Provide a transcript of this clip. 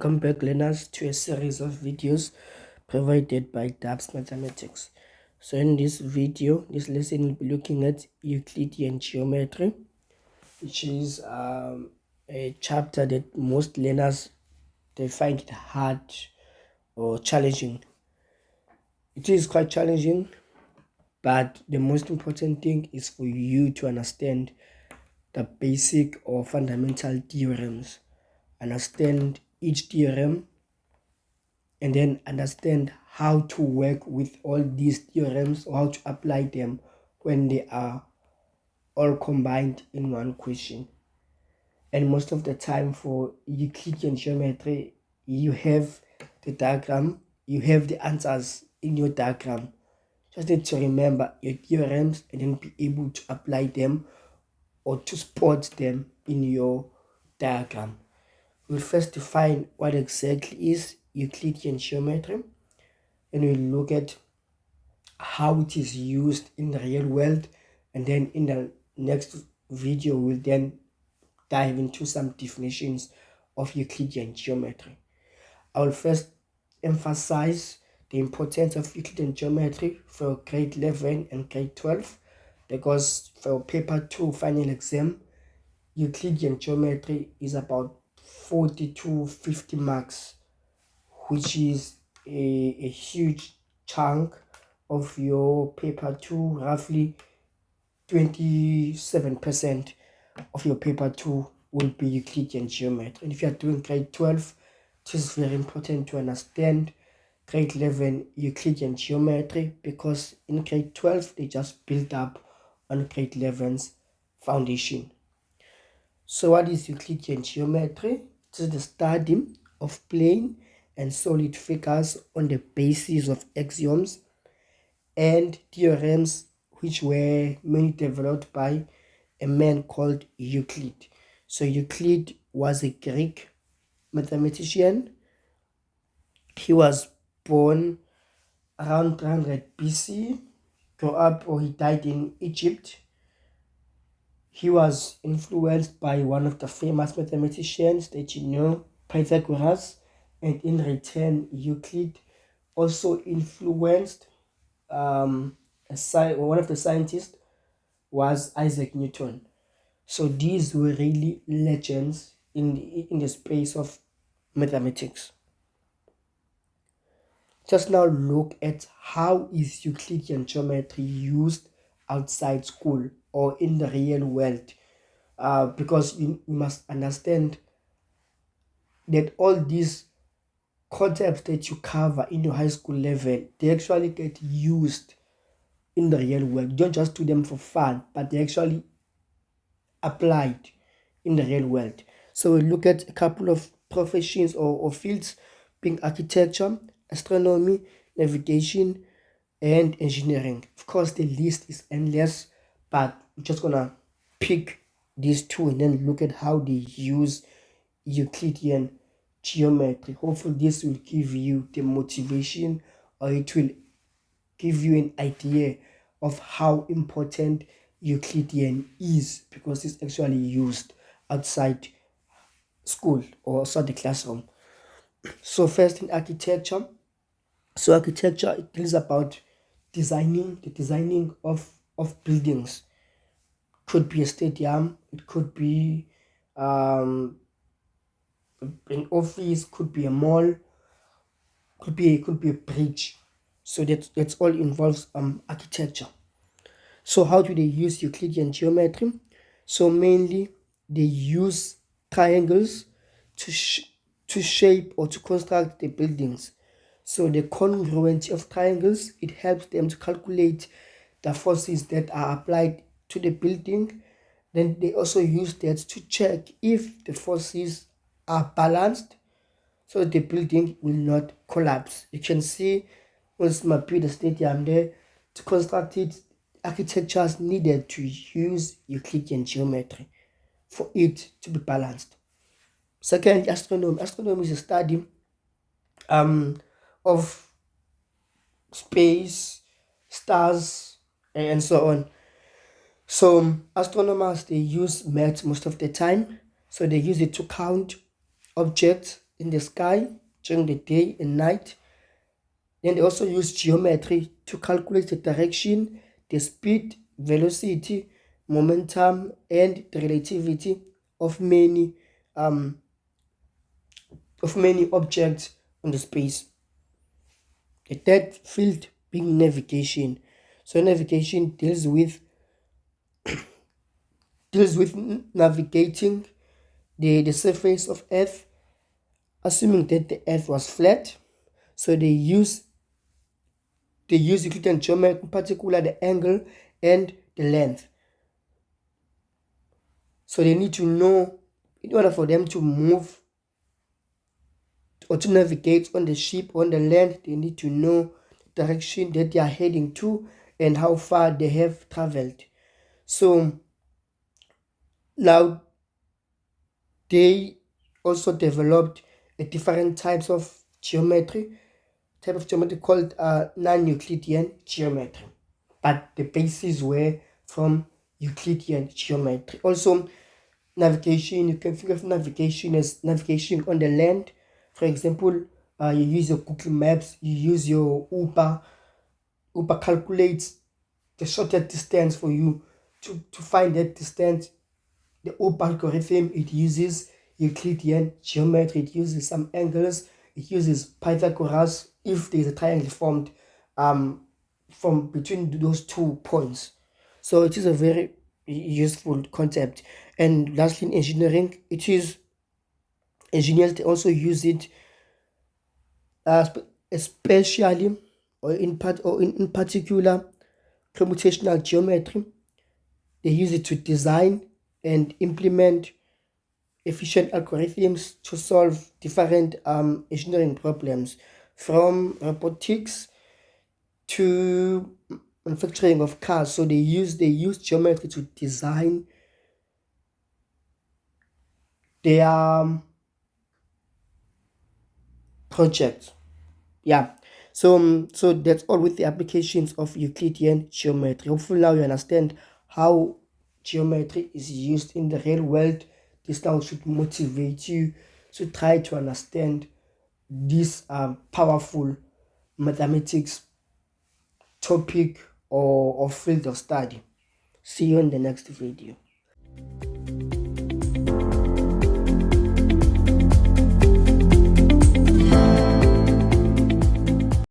Welcome back, learners, to a series of videos provided by Dubs Mathematics. So in this video, this lesson will be looking at Euclidean Geometry, which is a chapter that most learners, they find it hard or challenging. It is quite challenging, but the most important thing is for you to understand the basic or fundamental theorems. Understand each theorem and then understand how to work with all these theorems or how to apply them when they are all combined in one question. And most of the time for Euclidean geometry, you have the diagram, you have the answers in your diagram. Just need to remember your theorems and then be able to apply them or to spot them in your diagram. We'll first define what exactly is Euclidean geometry, and we'll look at how it is used in the real world, and then in the next video we'll then dive into some definitions of Euclidean geometry. I will first emphasize the importance of Euclidean geometry for grade 11 and grade 12, because for paper 2 final exam, Euclidean geometry is about 40 to 50 marks, which is a huge chunk of your paper 2. Roughly 27% of your paper 2 will be Euclidean geometry. And if you are doing grade 12, it is very important to understand grade 11 Euclidean geometry, because in grade 12 they just build up on grade 11's foundation. So what is Euclidean geometry? It is the study of plane and solid figures on the basis of axioms and theorems, which were mainly developed by a man called Euclid. So Euclid was a Greek mathematician. He was born around 300 BC, he died in Egypt. He was influenced by one of the famous mathematicians that you know, Pythagoras, and in return, Euclid also influenced one of the scientists was Isaac Newton. So these were really legends in the space of mathematics. Just now look at how is Euclidean geometry used outside school or in the real world, because you must understand that all these concepts that you cover in your high school level, they actually get used in the real world. You don't just do them for fun, but they actually applied in the real world. So we look at a couple of professions or fields, being architecture, astronomy, navigation, and engineering. Of course, the list is endless, but we're just gonna pick these two and then look at how they use Euclidean geometry. Hopefully this will give you the motivation, or it will give you an idea of how important Euclidean is, because it's actually used outside school or outside the classroom. So first, in architecture, so architecture, it is about the designing of buildings. Could be a stadium, it could be an office, could be a mall, could be a bridge. So that's all involves architecture. So how do they use Euclidean geometry? So mainly they use triangles to shape or to construct the buildings. So the congruency of triangles, it helps them to calculate the forces that are applied to the building. Then they also use that to check if the forces are balanced, so the building will not collapse. You can see once my the stadium there, to construct it, architectures needed to use Euclidean geometry for it to be balanced. Second, astronomy. Astronomy is a study of space, stars, and so on. So astronomers, they use math most of the time. So they use it to count objects in the sky during the day and night. Then they also use geometry to calculate the direction, the speed, velocity, momentum, and the relativity of many objects in the space. The third field being navigation. So navigation deals with navigating the surface of Earth, assuming that the Earth was flat. So they use Euclidean geometry, in particular the angle and the length. So they need to know, in order for them to move or to navigate on the ship, on the land, they need to know the direction that they are heading to and how far they have traveled. So now they also developed a different type of geometry called non-Euclidean geometry. But the bases were from Euclidean geometry. Also, navigation, you can think of navigation as navigation on the land. For example, you use your Google Maps, you use your Uber. Uber calculates the shortest distance for you. To find that distance, the Uber algorithm, it uses Euclidean geometry, it uses some angles, it uses Pythagoras if there is a triangle formed from between those 2 points. So it is a very useful concept. And lastly, in engineering, engineers they also use it especially or in particular computational geometry. They use it to design and implement efficient algorithms to solve different engineering problems, from robotics to manufacturing of cars. So they use geometry to design their projects. Yeah. So that's all with the applications of Euclidean geometry. Hopefully now you understand how geometry is used in the real world. This now should motivate you to try to understand this powerful mathematics topic or field of study. See you in the next video.